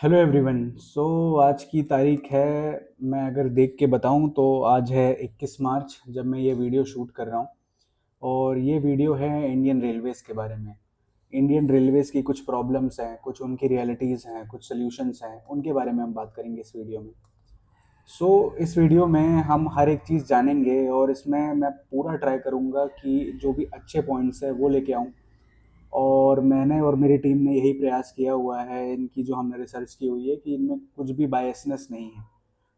Hello everyone. आज की तारीख है, मैं अगर देख के बताऊं तो आज है 21 मार्च जब मैं ये वीडियो शूट कर रहा हूं। और ये वीडियो है इंडियन रेलवेज़ के बारे में। इंडियन रेलवेज़ की कुछ प्रॉब्लम्स हैं, कुछ उनकी रियलिटीज़ हैं, कुछ सॉल्यूशंस हैं, उनके बारे में हम बात करेंगे इस वीडियो में। इस वीडियो में हम हर एक चीज़ जानेंगे और इसमें मैं पूरा ट्राई करूँगा कि जो भी अच्छे पॉइंट्स हैं वो लेके आऊँ। और मैंने और मेरी टीम ने यही प्रयास किया हुआ है, इनकी जो हमने रिसर्च की हुई है, कि इनमें कुछ भी बायसनेस नहीं है।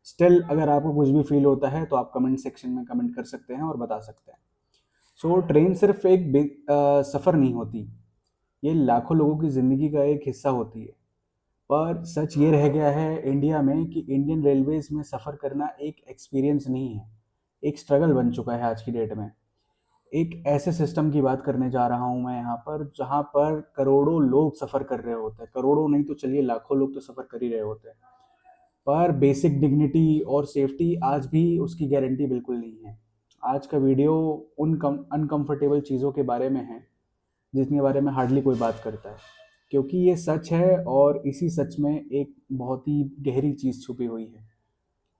स्टिल अगर आपको कुछ भी फील होता है तो आप कमेंट सेक्शन में कमेंट कर सकते हैं और बता सकते हैं। ट्रेन सिर्फ एक सफ़र नहीं होती, ये लाखों लोगों की ज़िंदगी का एक हिस्सा होती है। पर सच ये रह गया है इंडिया में कि इंडियन रेलवेज़ में सफ़र करना एक एक्सपीरियंस नहीं है, एक स्ट्रगल बन चुका है आज की डेट में। एक ऐसे सिस्टम की बात करने जा रहा हूँ मैं यहाँ पर, जहाँ पर करोड़ों लोग सफ़र कर रहे होते हैं। करोड़ों नहीं तो चलिए लाखों लोग तो सफ़र कर ही रहे होते हैं, पर बेसिक डिग्निटी और सेफ्टी आज भी उसकी गारंटी बिल्कुल नहीं है। आज का वीडियो उन अनकंफर्टेबल चीज़ों के बारे में है जिसके बारे में हार्डली कोई बात करता है, क्योंकि ये सच है और इसी सच में एक बहुत ही गहरी चीज़ छुपी हुई है।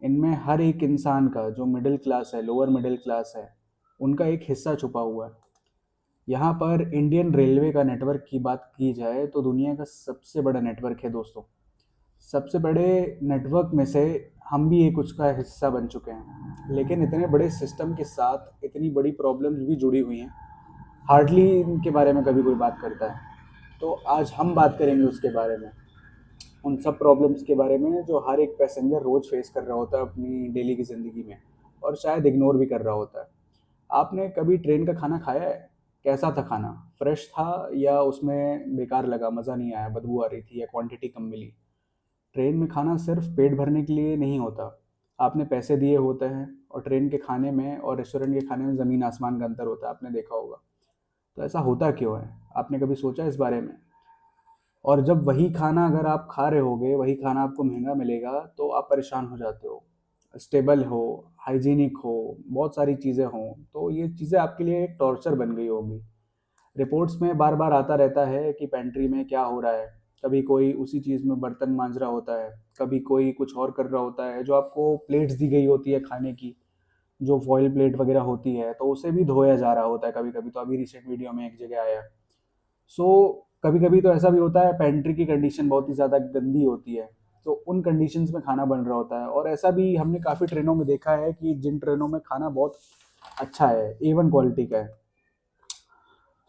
इनमें हर एक इंसान का, जो मिडिल क्लास है, लोअर मिडिल क्लास है, उनका एक हिस्सा छुपा हुआ है। यहाँ पर इंडियन रेलवे का नेटवर्क की बात की जाए तो दुनिया का सबसे बड़ा नेटवर्क है दोस्तों। सबसे बड़े नेटवर्क में से हम भी एक उसका हिस्सा बन चुके हैं, लेकिन इतने बड़े सिस्टम के साथ इतनी बड़ी प्रॉब्लम्स भी जुड़ी हुई हैं, हार्डली इनके बारे में कभी कोई बात करता है। तो आज हम बात करेंगे उसके बारे में, उन सब प्रॉब्लम्स के बारे में जो हर एक पैसेंजर रोज़ फेस कर रहा होता है अपनी डेली की ज़िंदगी में, और शायद इग्नोर भी कर रहा होता है। आपने कभी ट्रेन का खाना खाया है? कैसा था खाना? फ्रेश था या उसमें बेकार लगा, मज़ा नहीं आया, बदबू आ रही थी या क्वांटिटी कम मिली? ट्रेन में खाना सिर्फ पेट भरने के लिए नहीं होता। आपने पैसे दिए होते हैं और ट्रेन के खाने में और रेस्टोरेंट के खाने में ज़मीन आसमान का अंतर होता है, आपने देखा होगा। तो ऐसा होता क्यों है? आपने कभी सोचा इस बारे में? और जब वही खाना अगर आप खा रहे होगे, वही खाना आपको महंगा मिलेगा, तो आप परेशान हो जाते हो। स्टेबल हो, हाइजीनिक हो, बहुत सारी चीज़ें हों, तो ये चीज़ें आपके लिए एक टॉर्चर बन गई होगी। रिपोर्ट्स में बार बार आता रहता है कि पेंट्री में क्या हो रहा है। कभी कोई उसी चीज़ में बर्तन मांज रहा होता है, कभी कोई कुछ और कर रहा होता है। जो आपको प्लेट्स दी गई होती है खाने की, जो फॉइल प्लेट वगैरह होती है, तो उसे भी धोया जा रहा होता है कभी कभी। तो अभी रिसेंट वीडियो में एक जगह आया। सो कभी कभी तो ऐसा भी होता है, पेंट्री की कंडीशन बहुत ही ज़्यादा गंदी होती है, तो उन कंडीशंस में खाना बन रहा होता है। और ऐसा भी हमने काफ़ी ट्रेनों में देखा है कि जिन ट्रेनों में खाना बहुत अच्छा है, A1 क्वालिटी का है,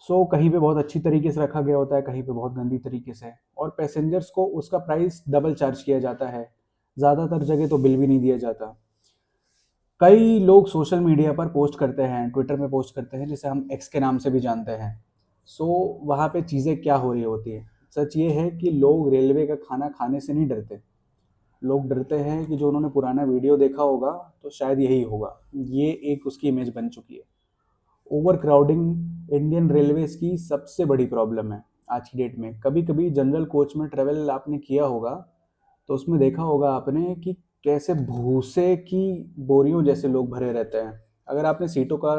कहीं पे बहुत अच्छी तरीके से रखा गया होता है, कहीं पे बहुत गंदी तरीके से, और पैसेंजर्स को उसका प्राइस डबल चार्ज किया जाता है। ज़्यादातर जगह तो बिल भी नहीं दिया जाता। कई लोग सोशल मीडिया पर पोस्ट करते हैं, ट्विटर में पोस्ट करते हैं, जिसे हम एक्स के नाम से भी जानते हैं। वहाँ पे चीज़ें क्या हो रही होती है? सच ये है कि लोग रेलवे का खाना खाने से नहीं डरते। लोग डरते हैं कि जो उन्होंने पुराना वीडियो देखा होगा तो शायद यही होगा। ये एक उसकी इमेज बन चुकी है। ओवर क्राउडिंग इंडियन रेलवेज की सबसे बड़ी प्रॉब्लम है आज की डेट में। कभी कभी जनरल कोच में ट्रेवल आपने किया होगा, तो उसमें देखा होगा आपने कि कैसे भूसे की बोरियों जैसे लोग भरे रहते हैं। अगर आपने सीटों का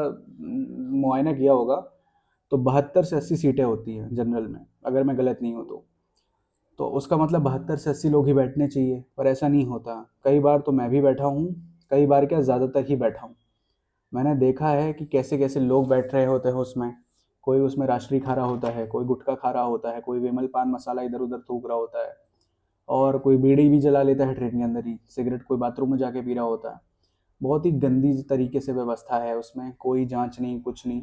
मुआयना किया होगा, तो 72 से 80 सीटें होती हैं जनरल में, अगर मैं गलत नहीं हूँ तो उसका मतलब 72 से 80 लोग ही बैठने चाहिए, पर ऐसा नहीं होता। कई बार तो मैं भी बैठा हूँ, कई बार क्या, ज़्यादातर ही बैठा हूँ। मैंने देखा है कि कैसे कैसे लोग बैठ रहे होते हैं उसमें। कोई उसमें राष्ट्रीय खा रहा होता है, कोई गुटखा खा रहा होता है, कोई विमल पान मसाला इधर उधर थूक रहा होता है, और कोई बीड़ी भी जला लेता है ट्रेन के अंदर ही, सिगरेट कोई बाथरूम में जाके पी रहा होता है। बहुत ही गंदी तरीके से व्यवस्था है उसमें, कोई जांच नहीं, कुछ नहीं।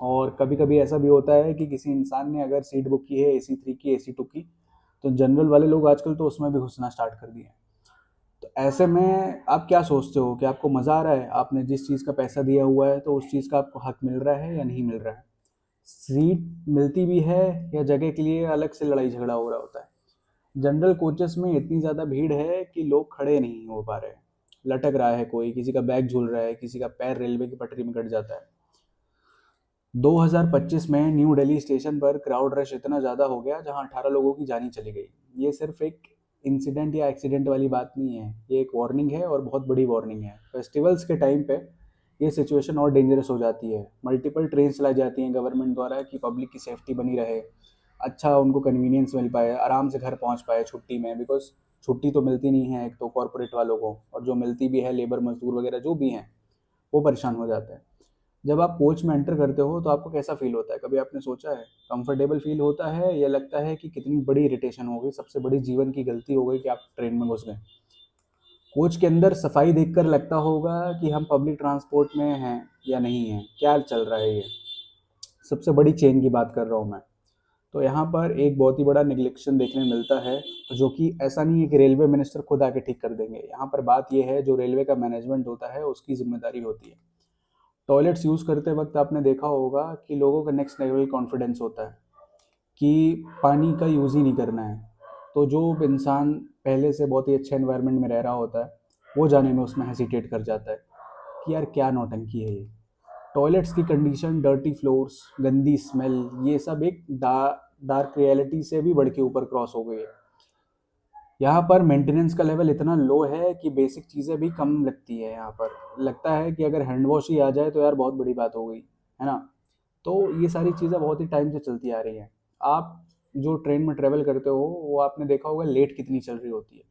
और कभी कभी ऐसा भी होता है कि किसी इंसान ने अगर सीट बुक की है AC3 की, AC2 की, तो जनरल वाले लोग आजकल तो उसमें भी घुसना स्टार्ट कर दिए हैं। तो ऐसे में आप क्या सोचते हो कि आपको मज़ा आ रहा है? आपने जिस चीज़ का पैसा दिया हुआ है, तो उस चीज़ का आपको हक मिल रहा है या नहीं मिल रहा है? सीट मिलती भी है या जगह के लिए अलग से लड़ाई झगड़ा हो रहा होता है? जनरल कोचेस में इतनी ज़्यादा भीड़ है कि लोग खड़े नहीं हो पा रहे हैं। लटक रहा है कोई, किसी का बैग झूल रहा है, किसी का पैर रेलवे की पटरी में कट जाता है। 2025 में न्यू दिल्ली स्टेशन पर क्राउड रश इतना ज़्यादा हो गया जहां 18 लोगों की जान ही चली गई। ये सिर्फ एक इंसिडेंट या एक्सीडेंट वाली बात नहीं है, ये एक वार्निंग है, और बहुत बड़ी वार्निंग है। फेस्टिवल्स के टाइम पे ये सिचुएशन और डेंजरस हो जाती है। मल्टीपल ट्रेन चलाई जाती हैं गवर्नमेंट द्वारा कि पब्लिक की सेफ्टी बनी रहे। अच्छा उनको कन्वीनियंस मिल पाए, आराम से घर पहुंच पाए छुट्टी में, बिकॉज छुट्टी तो मिलती नहीं है एक तो कॉरपोरेट वालों को, और जो मिलती भी है लेबर मजदूर वगैरह जो भी हैं वो परेशान हो जाते हैं। जब आप कोच में एंटर करते हो तो आपको कैसा फील होता है, कभी आपने सोचा है? कंफर्टेबल फील होता है या लगता है कि कितनी बड़ी इरिटेशन हो गई, सबसे बड़ी जीवन की गलती हो गई कि आप ट्रेन में घुस गए? कोच के अंदर सफाई देखकर लगता होगा कि हम पब्लिक ट्रांसपोर्ट में हैं या नहीं हैं, क्या चल रहा है ये। सबसे बड़ी चेन की बात कर रहा हूँ मैं। तो यहाँ पर एक बहुत ही बड़ा निगलेक्शन देखने मिलता है, जो कि ऐसा नहीं है कि रेलवे मिनिस्टर खुद आके ठीक कर देंगे। यहाँ पर बात ये है, जो रेलवे का मैनेजमेंट होता है उसकी जिम्मेदारी होती है। टॉयलेट्स यूज़ करते वक्त आपने देखा होगा कि लोगों का नेक्स्ट लेवल कॉन्फिडेंस होता है कि पानी का यूज़ ही नहीं करना है। तो जो इंसान पहले से बहुत ही अच्छे एनवायरनमेंट में रह रहा होता है, वो जाने में उसमें हेसिटेट कर जाता है कि यार क्या नौटंकी है ये। टॉयलेट्स की कंडीशन, डर्टी फ्लोर्स, गंदी स्मेल, ये सब एक डार्क रियलिटी से भी बढ़ के ऊपर क्रॉस हो गई है। यहाँ पर मेंटेनेंस का लेवल इतना लो है कि बेसिक चीज़ें भी कम लगती है। यहाँ पर लगता है कि अगर हैंड वॉश ही आ जाए तो यार बहुत बड़ी बात हो गई, है ना। तो ये सारी चीज़ें बहुत ही टाइम से चलती आ रही हैं। आप जो ट्रेन में ट्रेवल करते हो वो आपने देखा होगा लेट कितनी चल रही होती है,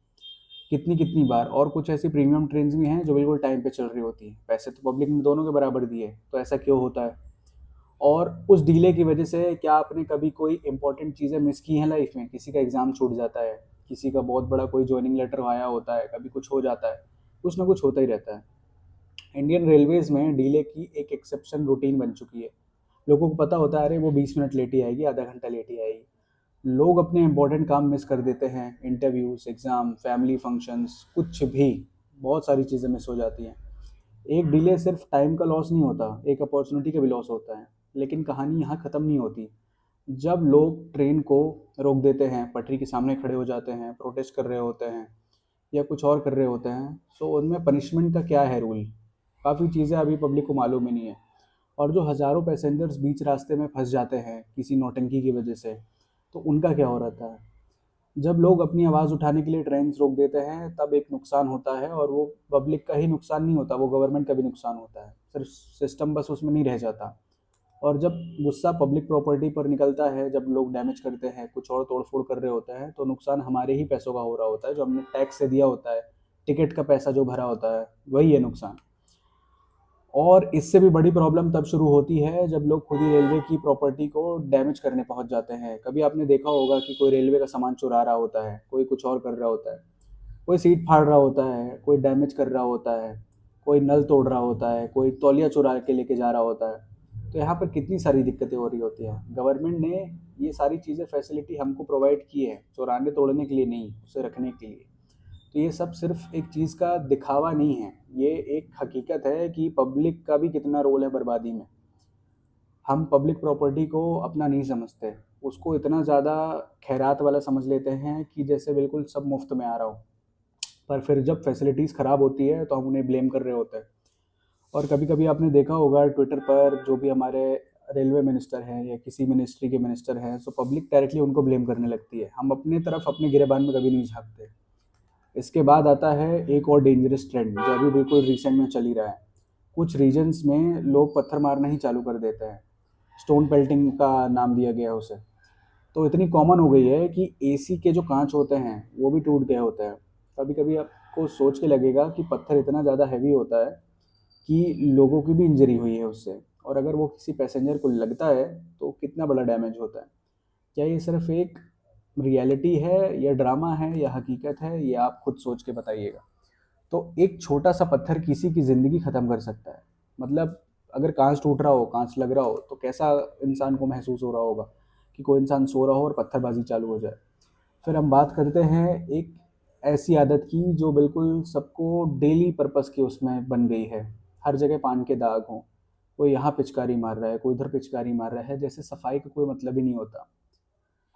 कितनी कितनी बार। और कुछ ऐसी प्रीमियम ट्रेन भी हैं जो बिल्कुल टाइम पे चल रही होती हैं। पैसे तो पब्लिक ने दोनों के बराबर दिए, तो ऐसा क्यों होता है? और उस डिले की वजह से क्या आपने कभी कोई इंपॉर्टेंट चीज़ें मिस की हैं लाइफ में? किसी का एग्ज़ाम छूट जाता है, किसी का बहुत बड़ा कोई जॉइनिंग लेटर आया होता है, कभी कुछ हो जाता है, कुछ ना कुछ होता ही रहता है। इंडियन रेलवेज़ में डिले की एक एक्सेप्शन रूटीन बन चुकी है। लोगों को पता होता है अरे वो 20 मिनट लेट ही आएगी, आधा घंटा लेट ही आएगी। लोग अपने इंपॉर्टेंट काम मिस कर देते हैं, इंटरव्यूज़, एग्ज़ाम, फैमिली फंक्शंस, कुछ भी, बहुत सारी चीज़ें मिस हो जाती हैं। एक डिले सिर्फ टाइम का लॉस नहीं होता, एक अपॉर्चुनिटी का भी लॉस होता है। लेकिन कहानी यहाँ ख़त्म नहीं होती। जब लोग ट्रेन को रोक देते हैं, पटरी के सामने खड़े हो जाते हैं, प्रोटेस्ट कर रहे होते हैं या कुछ और कर रहे होते हैं, सो उनमें पनिशमेंट का क्या है रूल? काफ़ी चीज़ें अभी पब्लिक को मालूम ही नहीं है। और जो हज़ारों पैसेंजर्स बीच रास्ते में फंस जाते हैं किसी नौटंकी की वजह से, तो उनका क्या हो रहता है? जब लोग अपनी आवाज़ उठाने के लिए ट्रेन्स रोक देते हैं तब एक नुकसान होता है, और वो पब्लिक का ही नुकसान नहीं होता, वो गवर्नमेंट का भी नुकसान होता है। सिर्फ सिस्टम बस उसमें नहीं रह जाता। और जब गुस्सा पब्लिक प्रॉपर्टी पर निकलता है, जब लोग डैमेज करते हैं, कुछ और तोड़-फोड़ कर रहे होते हैं, तो नुकसान हमारे ही पैसों का हो रहा होता है, जो हमने टैक्स से दिया होता है, टिकट का पैसा जो भरा होता है, वही है नुकसान। और इससे भी बड़ी प्रॉब्लम तब शुरू होती है जब लोग खुद ही रेलवे की प्रॉपर्टी को डैमेज करने पहुंच जाते हैं। कभी आपने देखा होगा कि कोई रेलवे का सामान चुरा रहा होता है, कोई कुछ और कर रहा होता है, कोई सीट फाड़ रहा होता है, कोई डैमेज कर रहा होता है, कोई नल तोड़ रहा होता है, कोई तौलिया चुरा के लेके जा रहा होता है। तो यहाँ पर कितनी सारी दिक्कतें हो रही होती हैं। गवर्नमेंट ने ये सारी चीज़ें फैसिलिटी हमको प्रोवाइड की है, चुराने तोड़ने के लिए नहीं, उसे रखने के लिए। तो ये सब सिर्फ एक चीज़ का दिखावा नहीं है, ये एक हकीकत है कि पब्लिक का भी कितना रोल है बर्बादी में। हम पब्लिक प्रॉपर्टी को अपना नहीं समझते, उसको इतना ज़्यादा खैरात वाला समझ लेते हैं कि जैसे बिल्कुल सब मुफ्त में आ रहा हो। पर फिर जब फैसिलिटीज़ ख़राब होती है तो हम उन्हें ब्लेम कर रहे होते हैं। और कभी कभी आपने देखा होगा ट्विटर पर जो भी हमारे रेलवे मिनिस्टर हैं या किसी मिनिस्ट्री के मिनिस्टर हैं, सो पब्लिक डायरेक्टली उनको ब्लेम करने लगती है। हम अपनी तरफ अपने गिरेबान में कभी नहीं झांकते। इसके बाद आता है एक और डेंजरस ट्रेंड जो अभी बिल्कुल रिसेंट में चल ही रहा है। कुछ रीजन्स में लोग पत्थर मारना ही चालू कर देते हैं। स्टोन पेल्टिंग का नाम दिया गया है उसे। तो इतनी कॉमन हो गई है कि एसी के जो कांच होते हैं वो भी टूट गए होते हैं। कभी कभी आपको सोच के लगेगा कि पत्थर इतना ज़्यादा हैवी होता है कि लोगों की भी इंजरी हुई है उससे, और अगर वो किसी पैसेंजर को लगता है तो कितना बड़ा डैमेज होता है। क्या ये सिर्फ एक रियलिटी है या ड्रामा है या हकीकत है, ये आप खुद सोच के बताइएगा। तो एक छोटा सा पत्थर किसी की ज़िंदगी ख़त्म कर सकता है। मतलब अगर कांच टूट रहा हो, कांच लग रहा हो, तो कैसा इंसान को महसूस हो रहा होगा कि कोई इंसान सो रहा हो और पत्थरबाजी चालू हो जाए। फिर हम बात करते हैं एक ऐसी आदत की जो बिल्कुल सबको डेली पर्पस की उसमें बन गई है। हर जगह पान के दाग हों, कोई यहाँ पिचकारी मार रहा है, कोई उधर पिचकारी मार रहा है, जैसे सफाई का कोई मतलब ही नहीं होता।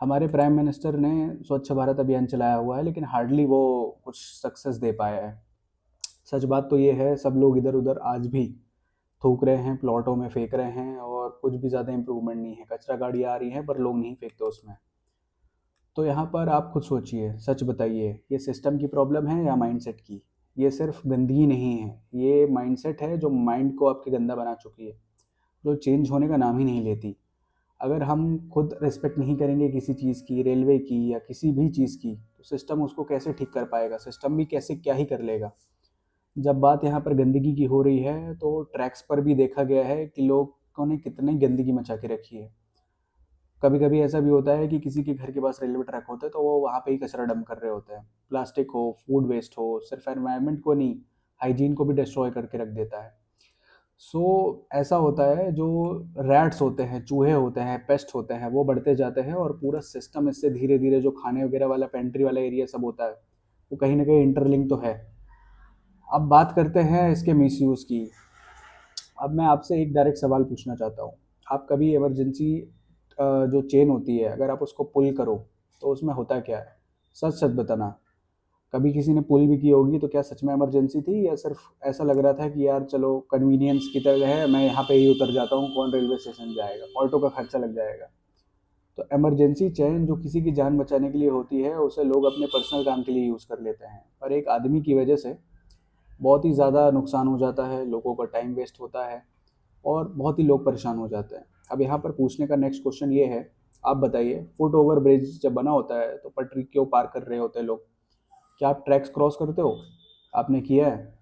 हमारे प्राइम मिनिस्टर ने स्वच्छ भारत अभियान चलाया हुआ है, लेकिन हार्डली वो कुछ सक्सेस दे पाया है। सच बात तो ये है, सब लोग इधर उधर आज भी थूक रहे हैं, प्लॉटों में फेंक रहे हैं, और कुछ भी ज़्यादा इम्प्रूवमेंट नहीं है। कचरा गाड़ी आ रही है पर लोग नहीं फेंकते उसमें। तो यहाँ पर आप खुद सोचिए, सच बताइए, ये सिस्टम की प्रॉब्लम है या माइंडसेट की? ये सिर्फ गंदगी नहीं है, ये माइंडसेट है जो माइंड को आपके गंदा बना चुकी है, जो चेंज होने का नाम ही नहीं लेती। अगर हम खुद रिस्पेक्ट नहीं करेंगे किसी चीज़ की, रेलवे की या किसी भी चीज़ की, तो सिस्टम उसको कैसे ठीक कर पाएगा? सिस्टम भी कैसे क्या ही कर लेगा। जब बात यहाँ पर गंदगी की हो रही है तो ट्रैक्स पर भी देखा गया है कि लोगों ने कितनी गंदगी मचा के रखी है। कभी कभी ऐसा भी होता है कि किसी के घर के पास रेलवे ट्रैक होता है तो वो वहाँ पे ही कचरा डंप कर रहे होते हैं। प्लास्टिक हो, फूड वेस्ट हो, सिर्फ एनवायरनमेंट को नहीं, हाइजीन को भी डिस्ट्रॉय करके रख देता है। सो ऐसा होता है, जो रैट्स होते हैं, चूहे होते हैं, पेस्ट होते हैं, वो बढ़ते जाते हैं और पूरा सिस्टम इससे धीरे धीरे, जो खाने वगैरह वाला पेंट्री वाला एरिया सब होता है, वो कहीं ना कहीं इंटरलिंक तो है। अब बात करते हैं इसके मिसयूज़ की। अब मैं आपसे एक डायरेक्ट सवाल पूछना चाहता हूँ। आप कभी इमरजेंसी जो चेन होती है, अगर आप उसको पुल करो तो उसमें होता क्या है? सच सच बताना। कभी किसी ने पुल भी की होगी तो क्या सच में इमरजेंसी थी, या सिर्फ ऐसा लग रहा था कि यार चलो कन्वीनियंस की तरह है, मैं यहाँ पे ही उतर जाता हूँ, कौन रेलवे स्टेशन जाएगा, ऑटो का खर्चा लग जाएगा। तो इमरजेंसी चेन जो किसी की जान बचाने के लिए होती है, उसे लोग अपने पर्सनल काम के लिए यूज़ कर लेते हैं, पर एक आदमी की वजह से बहुत ही ज़्यादा नुकसान हो जाता है, लोगों का टाइम वेस्ट होता है और बहुत ही लोग परेशान हो जाते हैं। अब यहाँ पर पूछने का नेक्स्ट क्वेश्चन ये है, आप बताइए, फुट ओवर ब्रिज जब बना होता है तो पटरी क्यों पार कर रहे होते हैं लोग? क्या आप ट्रैक्स क्रॉस करते हो? आपने किया है?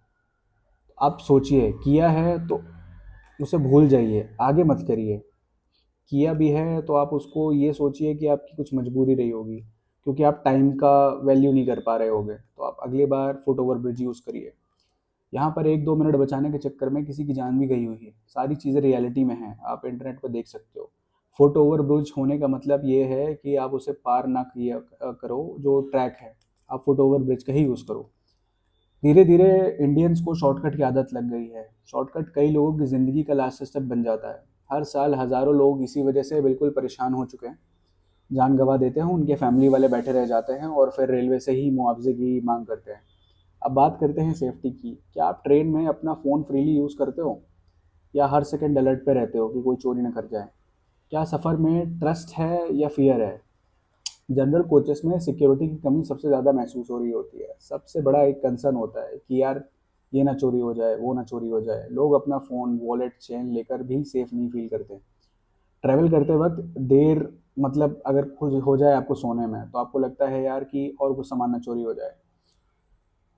आप सोचिए, किया है तो उसे भूल जाइए, आगे मत करिए। किया भी है तो आप उसको ये सोचिए कि आपकी कुछ मजबूरी रही होगी, क्योंकि आप टाइम का वैल्यू नहीं कर पा रहे होगे, तो आप अगली बार फुट ओवर ब्रिज यूज़ करिए। यहाँ पर 1-2 मिनट बचाने के चक्कर में किसी की जान भी गई हुई है। सारी चीज़ें रियलिटी में हैं, आप इंटरनेट पर देख सकते हो। फुट ओवर ब्रिज होने का मतलब ये है कि आप उसे पार ना किया करो, जो ट्रैक है, आप फुट ओवर ब्रिज का ही यूज़ करो। धीरे धीरे इंडियंस को शॉर्टकट की आदत लग गई है। शॉर्टकट कई लोगों की ज़िंदगी का लास्ट स्टेप बन जाता है। हर साल हज़ारों लोग इसी वजह से बिल्कुल परेशान हो चुके हैं, जान गंवा देते हैं, उनके फैमिली वाले बैठे रह जाते हैं और फिर रेलवे से ही मुआवजे की मांग करते हैं। अब बात करते हैं सेफ्टी की। क्या आप ट्रेन में अपना फ़ोन फ्रीली यूज़ करते हो, या हर सेकंड अलर्ट पे रहते हो कि कोई चोरी ना कर जाए? क्या सफ़र में ट्रस्ट है या फियर है? जनरल कोचेस में सिक्योरिटी की कमी सबसे ज़्यादा महसूस हो रही होती है। सबसे बड़ा एक कंसर्न होता है कि यार ये ना चोरी हो जाए, वो ना चोरी हो जाए। लोग अपना फ़ोन, वॉलेट, चेन लेकर भी सेफ नहीं फील करते। ट्रैवल करते वक्त देर, मतलब अगर कुछ हो जाए आपको सोने में, तो आपको लगता है यार कि और कुछ सामान ना चोरी हो जाए,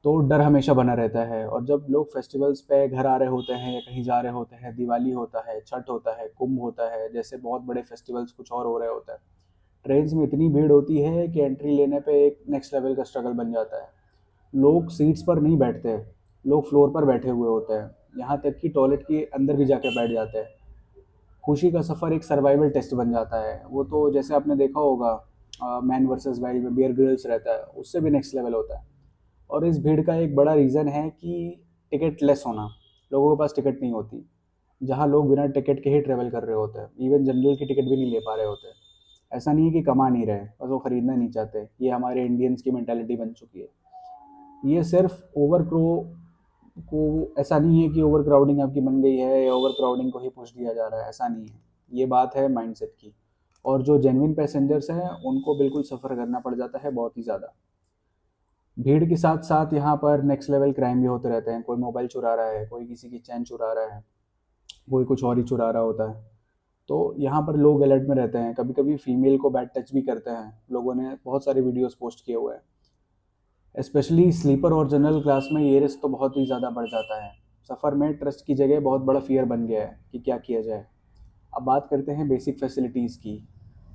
तो डर हमेशा बना रहता है। और जब लोग फेस्टिवल्स पे घर आ रहे होते हैं या कहीं जा रहे होते हैं, दिवाली होता है, छठ होता है, कुंभ होता है, जैसे बहुत बड़े फेस्टिवल्स कुछ और हो रहे होता है, ट्रेन्स में इतनी भीड़ होती है कि एंट्री लेने पे एक नेक्स्ट लेवल का स्ट्रगल बन जाता है। लोग सीट्स पर नहीं बैठते, लोग फ्लोर पर बैठे हुए होते हैं, यहाँ तक कि टॉयलेट के अंदर भी जाके बैठ जाते हैं। खुशी का सफ़र एक सर्वाइवल टेस्ट बन जाता है। वो तो जैसे आपने देखा होगा, मैन वर्सेस वाइल्ड में बियर ग्रिल्स रहता है, उससे भी नेक्स्ट लेवल होता है। और इस भीड़ का एक बड़ा रीज़न है कि टिकट लेस होना। लोगों के पास टिकट नहीं होती, जहाँ लोग बिना टिकट के ही ट्रैवल कर रहे होते हैं, इवन जनरल की टिकट भी नहीं ले पा रहे होते। ऐसा नहीं है कि कमा नहीं रहे, बस वो खरीदना नहीं चाहते। ये हमारे इंडियंस की मेंटालिटी बन चुकी है। ये सिर्फ ओवर क्रो को, ऐसा नहीं है कि ओवर क्राउडिंग आपकी बन गई है या ओवर क्राउडिंग को ही पुश दिया जा रहा है, ऐसा नहीं है। ये बात है माइंडसेट की। और जो जेन्युइन पैसेंजर्स हैं उनको बिल्कुल सफ़र करना पड़ जाता है बहुत ही ज़्यादा। भीड़ के साथ साथ यहाँ पर नेक्स्ट लेवल क्राइम भी होते रहते हैं। कोई मोबाइल चुरा रहा है, कोई किसी की चैन चुरा रहा है, कोई कुछ और ही चुरा रहा होता है। तो यहाँ पर लोग अलर्ट में रहते हैं। कभी कभी फीमेल को बैड टच भी करते हैं, लोगों ने बहुत सारे वीडियोस पोस्ट किए हुए हैं। स्पेशली स्लीपर और जनरल क्लास में ये रिस्क तो बहुत ही ज़्यादा बढ़ जाता है। सफ़र में ट्रस्ट की जगह बहुत बड़ा फियर बन गया है कि क्या किया जाए। अब बात करते हैं बेसिक फैसिलिटीज़ की।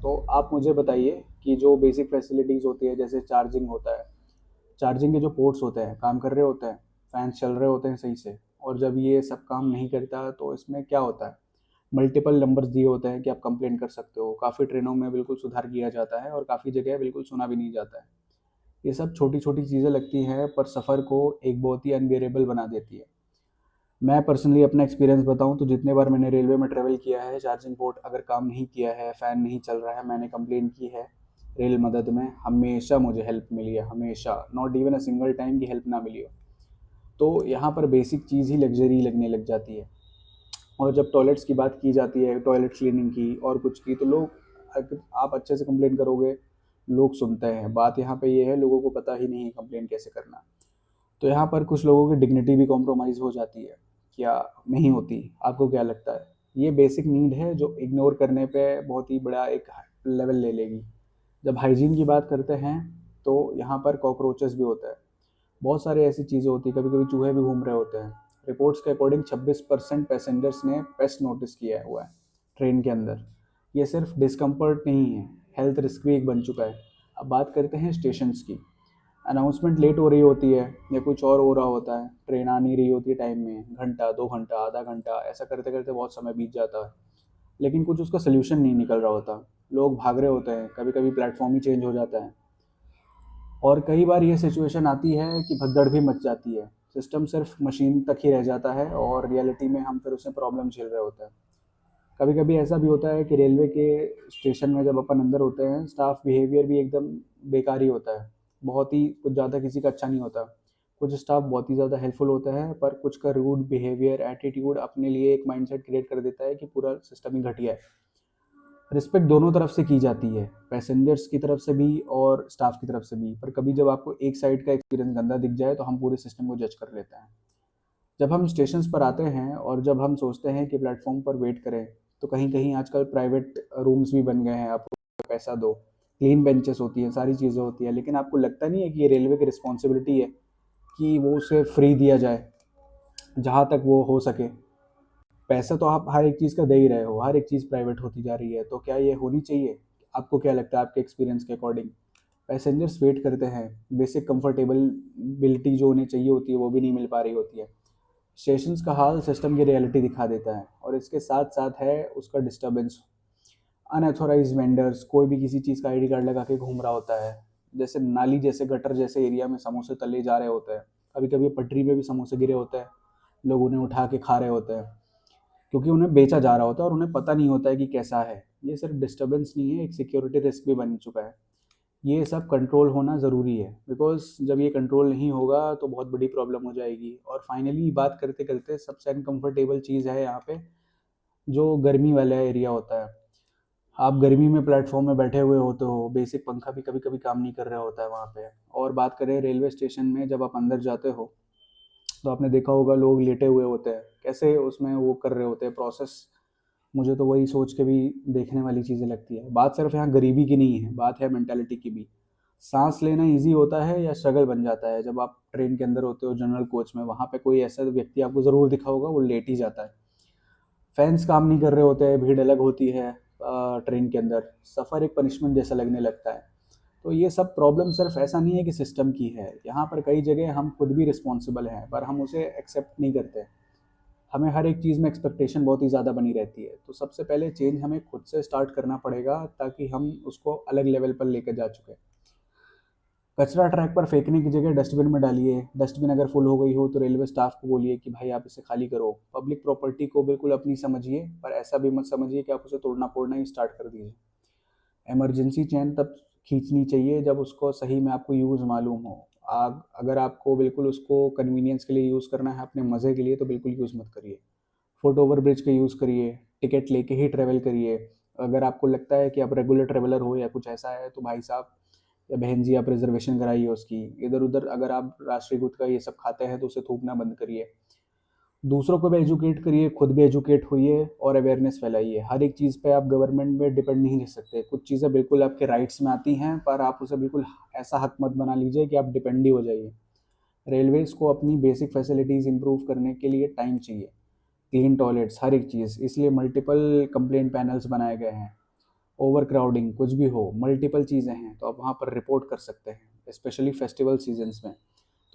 तो आप मुझे बताइए कि जो बेसिक फैसिलिटीज़ होती है, जैसे चार्जिंग होता है, चार्जिंग के जो पोर्ट्स होते हैं काम कर रहे होते हैं, फैंस चल रहे होते हैं सही से, और जब ये सब काम नहीं करता तो इसमें क्या होता है, मल्टीपल नंबर्स दिए होते हैं कि आप कंप्लेंट कर सकते हो। काफ़ी ट्रेनों में बिल्कुल सुधार किया जाता है और काफ़ी जगह बिल्कुल सुना भी नहीं जाता है। ये सब छोटी छोटी चीज़ें लगती हैं, पर सफ़र को एक बहुत ही अनबियरेबल बना देती है। मैं पर्सनली अपना एक्सपीरियंस बताऊं तो जितने बार मैंने रेलवे में ट्रैवल किया है, चार्जिंग पोर्ट अगर काम नहीं किया है, फ़ैन नहीं चल रहा है, मैंने कंप्लेंट की है। रेल मदद में हमेशा मुझे हेल्प मिली है, हमेशा, not even a single time की हेल्प ना मिली हो। तो यहाँ पर बेसिक चीज़ ही लग्जरी लगने लग जाती है। और जब टॉयलेट्स की बात की जाती है, टॉयलेट क्लीनिंग की और कुछ की, तो लोग, अगर आप अच्छे से कंप्लेन करोगे, लोग सुनते हैं। बात यहाँ पे ये है, लोगों को पता ही नहीं है कंप्लेन कैसे करना। तो यहाँ पर कुछ लोगों की डिग्निटी भी कॉम्प्रोमाइज़ हो जाती है। क्या नहीं होती? आपको क्या लगता है? ये बेसिक नीड है जो इग्नोर करने पे बहुत ही बड़ा एक लेवल ले लेगी। जब हाइजीन की बात करते हैं तो यहाँ पर कॉकरोचेस भी होता है, बहुत सारी ऐसी चीज़ें होती हैं, कभी कभी चूहे भी घूम रहे होते हैं। रिपोर्ट्स के अकॉर्डिंग 26% पैसेंजर्स ने पेस्ट नोटिस किया हुआ है ट्रेन के अंदर। ये सिर्फ डिस्कम्फर्ट नहीं है, हेल्थ रिस्क भी एक बन चुका है। अब बात करते हैं स्टेशंस की। अनाउंसमेंट लेट हो रही होती है या कुछ और हो रहा होता है, ट्रेन आ नहीं रही होती है टाइम में, घंटा 2 घंटा आधा घंटा ऐसा करते करते बहुत समय बीत जाता है, लेकिन कुछ उसका सोल्यूशन नहीं निकल रहा होता। लोग भाग रहे होते हैं, कभी कभी प्लेटफॉर्म ही चेंज हो जाता है, और कई बार ये सिचुएशन आती है कि भगदड़ भी मच जाती है। सिस्टम सिर्फ मशीन तक ही रह जाता है और रियलिटी में हम फिर उसमें प्रॉब्लम झेल रहे होते हैं। कभी कभी ऐसा भी होता है कि रेलवे के स्टेशन में जब अपन अंदर होते हैं, स्टाफ बिहेवियर भी एकदम बेकार ही होता है, बहुत ही कुछ ज़्यादा किसी का अच्छा नहीं होता। कुछ स्टाफ बहुत ही ज़्यादा हेल्पफुल होता है, पर कुछ का रूड बिहेवियर एटीट्यूड अपने लिए एक माइंडसेट क्रिएट कर देता है कि पूरा सिस्टम ही घटिया है। रिस्पेक्ट दोनों तरफ से की जाती है, पैसेंजर्स की तरफ से भी और स्टाफ की तरफ से भी, पर कभी जब आपको एक साइड का एक्सपीरियंस गंदा दिख जाए तो हम पूरे सिस्टम को जज कर लेते हैं। जब हम स्टेशन पर आते हैं और जब हम सोचते हैं कि प्लेटफॉर्म पर वेट करें, तो कहीं कहीं आजकल प्राइवेट रूम्स भी बन गए हैं, आपको पैसा दो, क्लीन बेंचेस होती हैं, सारी चीज़ें होती हैं, लेकिन आपको लगता नहीं है कि ये रेलवे की रिस्पॉन्सिबिलिटी है कि वो उसे फ्री दिया जाए जहाँ तक वो हो सके। पैसा तो आप हर एक चीज़ का दे ही रहे हो, हर एक चीज़ प्राइवेट होती जा रही है, तो क्या ये होनी चाहिए? आपको क्या लगता है आपके एक्सपीरियंस के अकॉर्डिंग? पैसेंजर्स वेट करते हैं, बेसिक कंफर्टेबल जो उन्हें चाहिए होती है वो भी नहीं मिल पा रही होती है। स्टेशंस का हाल सिस्टम की रियलिटी दिखा देता है, और इसके साथ साथ है उसका डिस्टर्बेंस। अनऑथोराइज वेंडर्स, कोई भी किसी चीज़ का आईडी कार्ड लगा के घूम रहा होता है, जैसे नाली जैसे गटर जैसे एरिया में समोसे तले जा रहे होते हैं। कभी कभी पटरी में भी समोसे गिरे होते हैं, लोग उन्हें उठा के खा रहे होते हैं, क्योंकि उन्हें बेचा जा रहा होता है और उन्हें पता नहीं होता है कि कैसा है। ये सिर्फ डिस्टर्बेंस नहीं है, एक सिक्योरिटी रिस्क भी बन चुका है। ये सब कंट्रोल होना ज़रूरी है, बिकॉज जब ये कंट्रोल नहीं होगा तो बहुत बड़ी प्रॉब्लम हो जाएगी। और फाइनली बात करते करते सबसे अनकंफर्टेबल चीज़ है यहाँ पे, जो गर्मी वाला एरिया होता है। आप गर्मी में प्लेटफॉर्म में बैठे हुए होते हो, बेसिक पंखा भी कभी कभी काम नहीं कर रहा होता है वहाँ पे। और बात करें रेलवे स्टेशन में, जब आप अंदर जाते हो तो आपने देखा होगा लोग लेटे हुए होते हैं, कैसे उसमें वो कर रहे होते हैं प्रोसेस। मुझे तो वही सोच के भी देखने वाली चीज़ें लगती है। बात सिर्फ यहाँ गरीबी की नहीं है, बात है मेंटालिटी की भी। सांस लेना इजी होता है या स्ट्रगल बन जाता है? जब आप ट्रेन के अंदर होते हो जनरल कोच में, वहाँ पे कोई ऐसा व्यक्ति आपको ज़रूर दिखा होगा, वो लेट ही जाता है। फैंस काम नहीं कर रहे होते हैं, भीड़ अलग होती है, ट्रेन के अंदर सफ़र एक पनिशमेंट जैसा लगने लगता है। तो ये सब प्रॉब्लम सिर्फ ऐसा नहीं है कि सिस्टम की है, यहाँ पर कई जगह हम खुद भी रिस्पॉन्सिबल हैं, पर हम उसे एक्सेप्ट नहीं करते। हमें हर एक चीज़ में एक्सपेक्टेशन बहुत ही ज़्यादा बनी रहती है, तो सबसे पहले चेंज हमें खुद से स्टार्ट करना पड़ेगा, ताकि हम उसको अलग लेवल पर लेकर जा चुके। कचरा ट्रैक पर फेंकने की जगह डस्टबिन में डालिए। डस्टबिन अगर फुल हो गई हो तो रेलवे स्टाफ को बोलिए कि भाई आप इसे खाली करो। पब्लिक प्रॉपर्टी को बिल्कुल अपनी समझिए, पर ऐसा भी मत समझिए कि आप उसे तोड़ना फोड़ना ही स्टार्ट कर दीजिए। इमरजेंसी चेन तब खींचनी चाहिए जब उसको सही में आपको यूज़ मालूम हो। आग अगर आपको बिल्कुल उसको कन्वीनियंस के लिए यूज़ करना है, अपने मज़े के लिए, तो बिल्कुल यूज़ मत करिए। फुट ओवर ब्रिज का यूज़ करिए, टिकट लेके ही ट्रैवल करिए। अगर आपको लगता है कि आप रेगुलर ट्रैवलर हो या कुछ ऐसा है, तो भाई साहब या बहन जी आप रिजर्वेशन कराइए उसकी। इधर उधर अगर आप राष्ट्रीय गुटखा ये सब खाते हैं तो उसे थूकना बंद करिए। दूसरों को भी एजुकेट करिए, खुद भी एजुकेट होइए और अवेयरनेस फैलाइए। हर एक चीज़ पे आप गवर्नमेंट में डिपेंड नहीं रह सकते। कुछ चीज़ें बिल्कुल आपके राइट्स में आती हैं, पर आप उसे बिल्कुल ऐसा हक मत बना लीजिए कि आप डिपेंड ही हो जाइए। रेलवेज़ को अपनी बेसिक फैसिलिटीज़ इंप्रूव करने के लिए टाइम चाहिए, क्लीन टॉयलेट्स, हर एक चीज़, इसलिए मल्टीपल कंप्लेंट पैनल्स बनाए गए हैं। ओवर क्राउडिंग कुछ भी हो, मल्टीपल चीज़ें हैं तो आप वहाँ पर रिपोर्ट कर सकते हैं, स्पेशली फेस्टिवल सीजन्स में।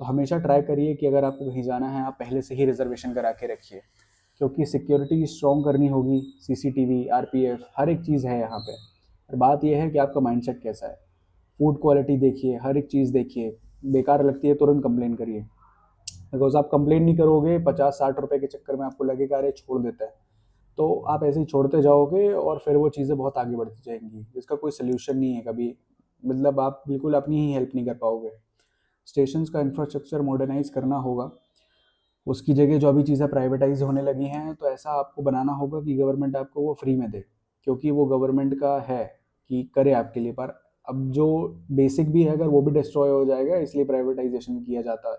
तो हमेशा ट्राई करिए कि अगर आपको कहीं जाना है, आप पहले से ही रिजर्वेशन करा के रखिए, क्योंकि सिक्योरिटी स्ट्रॉन्ग करनी होगी। सीसीटीवी, आरपीएफ, हर एक चीज़ है यहाँ पे। और बात यह है कि आपका माइंडसेट कैसा है। फूड क्वालिटी देखिए, हर एक चीज़ देखिए। बेकार लगती है तुरंत कंप्लेन करिए, बिकॉज आप कंप्लेन नहीं करोगे, 50-60 रुपए के चक्कर में आपको लगेगा अरे छोड़ देता है, तो आप ऐसे ही छोड़ते जाओगे और फिर वो चीज़ें बहुत आगे बढ़ती जाएंगी, जिसका कोई सोल्यूशन नहीं है कभी। मतलब आप बिल्कुल अपनी ही हेल्प नहीं कर पाओगे। स्टेशंस का इंफ्रास्ट्रक्चर मॉडर्नाइज करना होगा, उसकी जगह जो अभी चीज़ें प्राइवेटाइज होने लगी हैं, तो ऐसा आपको बनाना होगा कि गवर्नमेंट आपको वो फ्री में दे, क्योंकि वो गवर्नमेंट का है कि करे आपके लिए। पर अब जो बेसिक भी है, अगर वो भी डिस्ट्रॉय हो जाएगा, इसलिए प्राइवेटाइजेशन किया जाता है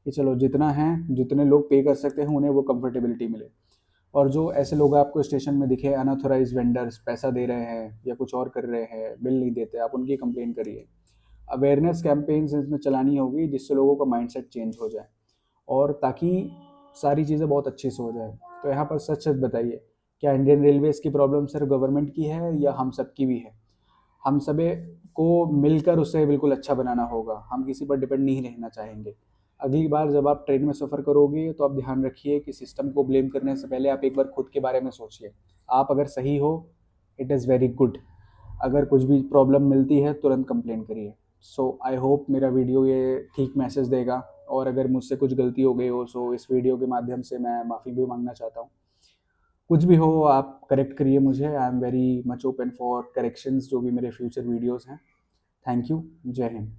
कि चलो जितना है, जितने लोग पे कर सकते हैं उन्हें वो कंफर्टेबिलिटी मिले। और जो ऐसे लोग आपको स्टेशन में दिखे अनऑथोराइज वेंडर्स पैसा दे रहे हैं या कुछ और कर रहे हैं, बिल नहीं देते, आप उनकी कंप्लेन करिए। अवेयरनेस कैंपेन्स इसमें चलानी होगी जिससे लोगों का माइंडसेट चेंज हो जाए और ताकि सारी चीज़ें बहुत अच्छे से हो जाए। तो यहाँ पर सच सच बताइए, क्या इंडियन रेलवेज़ की प्रॉब्लम सिर्फ गवर्नमेंट की है या हम सब की भी है? हम सभी को मिलकर उसे बिल्कुल अच्छा बनाना होगा, हम किसी पर डिपेंड नहीं रहना चाहेंगे। अगली बार जब आप ट्रेन में सफ़र करोगे तो आप ध्यान रखिए कि सिस्टम को ब्लेम करने से पहले आप एक बार खुद के बारे में सोचिए। आप अगर सही हो, इट इज़ वेरी गुड। अगर कुछ भी प्रॉब्लम मिलती है तुरंत कंप्लेन करिए। सो आई होप मेरा वीडियो ये ठीक मैसेज देगा, और अगर मुझसे कुछ गलती हो गई हो सो इस वीडियो के माध्यम से मैं माफ़ी भी मांगना चाहता हूँ। कुछ भी हो आप करेक्ट करिए मुझे, I am very much open for corrections जो भी मेरे फ्यूचर वीडियोज़ हैं। Thank you. जय हिंद।